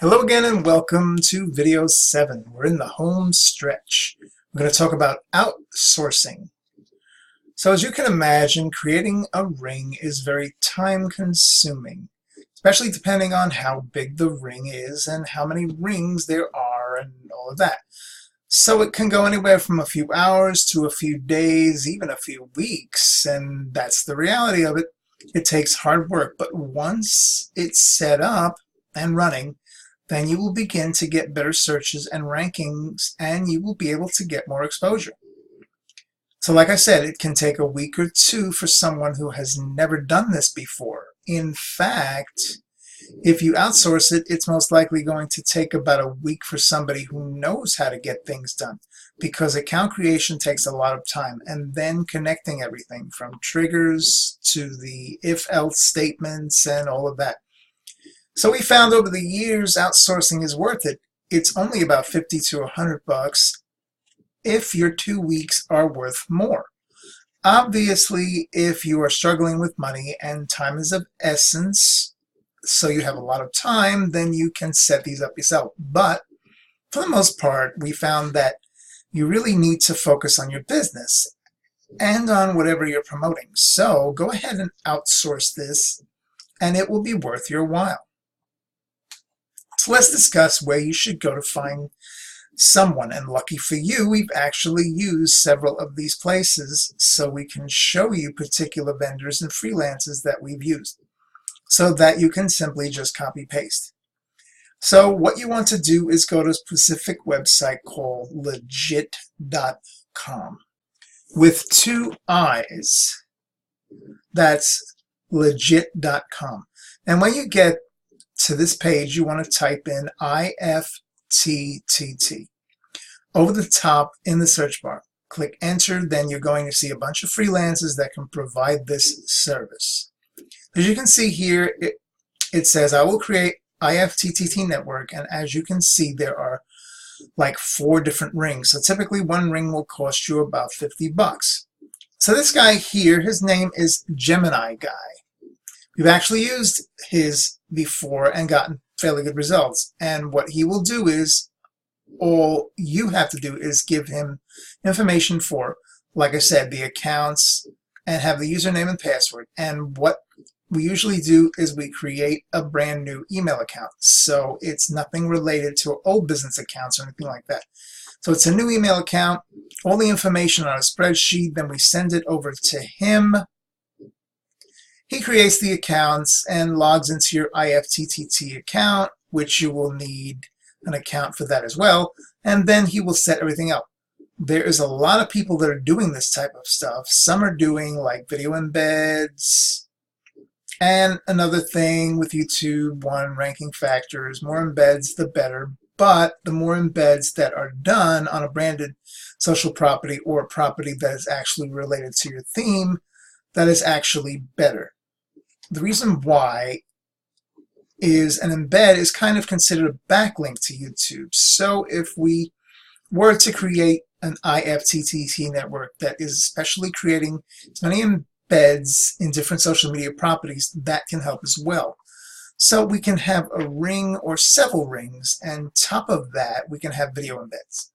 Hello again and welcome to video 7. We're in the home stretch. We're going to talk about outsourcing. So as you can imagine, creating a ring is very time consuming, especially depending on how big the ring is and how many rings there are and all of that. So it can go anywhere from a few hours to a few days, even a few weeks, and that's the reality of it. It takes hard work, but once it's set up and running, then you will begin to get better searches and rankings, and you will be able to get more exposure. So like I said, it can take a week or two for someone who has never done this before. In fact, if you outsource it, it's most likely going to take about a week for somebody who knows how to get things done, because account creation takes a lot of time, and then connecting everything from triggers to the if-else statements and all of that. So we found over the years outsourcing is worth it. It's only about 50 to 100 bucks if your 2 weeks are worth more. Obviously, if you are struggling with money and time is of essence, so you have a lot of time, then you can set these up yourself. But for the most part, we found that you really need to focus on your business and on whatever you're promoting. So go ahead and outsource this, and it will be worth your while. So let's discuss where you should go to find someone. And lucky for you, we've actually used several of these places, so we can show you particular vendors and freelancers that we've used, so that you can simply just copy paste. So what you want to do is go to a specific website called legit.com with 2 I's. That's legit.com. And when you get to this page, you want to type in IFTTT. Over the top in the search bar, click enter, then you're going to see a bunch of freelancers that can provide this service. As you can see here, it says, I will create IFTTT network, and as you can see, there are like 4 different rings. So typically one ring will cost you about 50 bucks. So this guy here, his name is Gemini Guy. We've actually used his before and gotten fairly good results. And what he will do is, all you have to do is give him information for, like I said, the accounts, and have the username and password. And what we usually do is we create a brand new email account. So it's nothing related to old business accounts or anything like that. So it's a new email account, all the information on a spreadsheet, then we send it over to him. He creates the accounts and logs into your IFTTT account, which you will need an account for that as well, and then he will set everything up. There is a lot of people that are doing this type of stuff. Some are doing like video embeds, and another thing with YouTube, ranking factors, more embeds the better, but the more embeds that are done on a branded social property or a property that is actually related to your theme, that is actually better. The reason why is an embed is kind of considered a backlink to YouTube. So if we were to create an IFTTT network that is especially creating as many embeds in different social media properties, that can help as well. So we can have a ring or several rings, and top of that, we can have video embeds.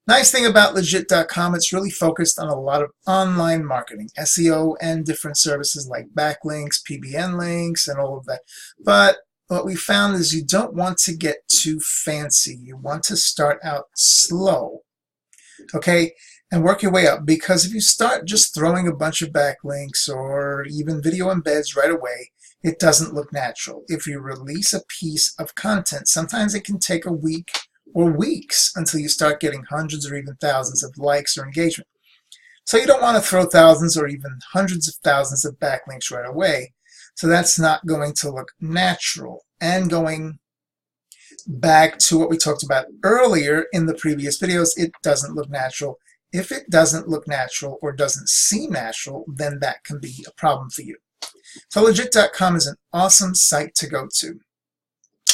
Nice thing about legit.com, it's really focused on a lot of online marketing, SEO, and different services like backlinks, PBN links, and all of that. But what we found is you don't want to get too fancy. You want to start out slow, okay, and work your way up, because if you start just throwing a bunch of backlinks or even video embeds right away, it doesn't look natural. If you release a piece of content, sometimes it can take a week or weeks until you start getting hundreds or even thousands of likes or engagement. So you don't want to throw thousands or even hundreds of thousands of backlinks right away. So that's not going to look natural. And going back to what we talked about earlier in the previous videos, it doesn't look natural. If it doesn't look natural or doesn't seem natural, then that can be a problem for you. So legit.com is an awesome site to go to.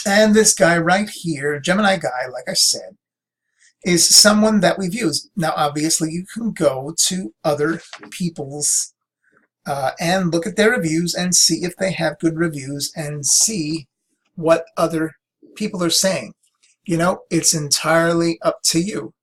And this guy right here, Gemini Guy, like I said, is someone that we've used. Now, obviously, you can go to other people's and look at their reviews and see if they have good reviews and see what other people are saying. You know, it's entirely up to you.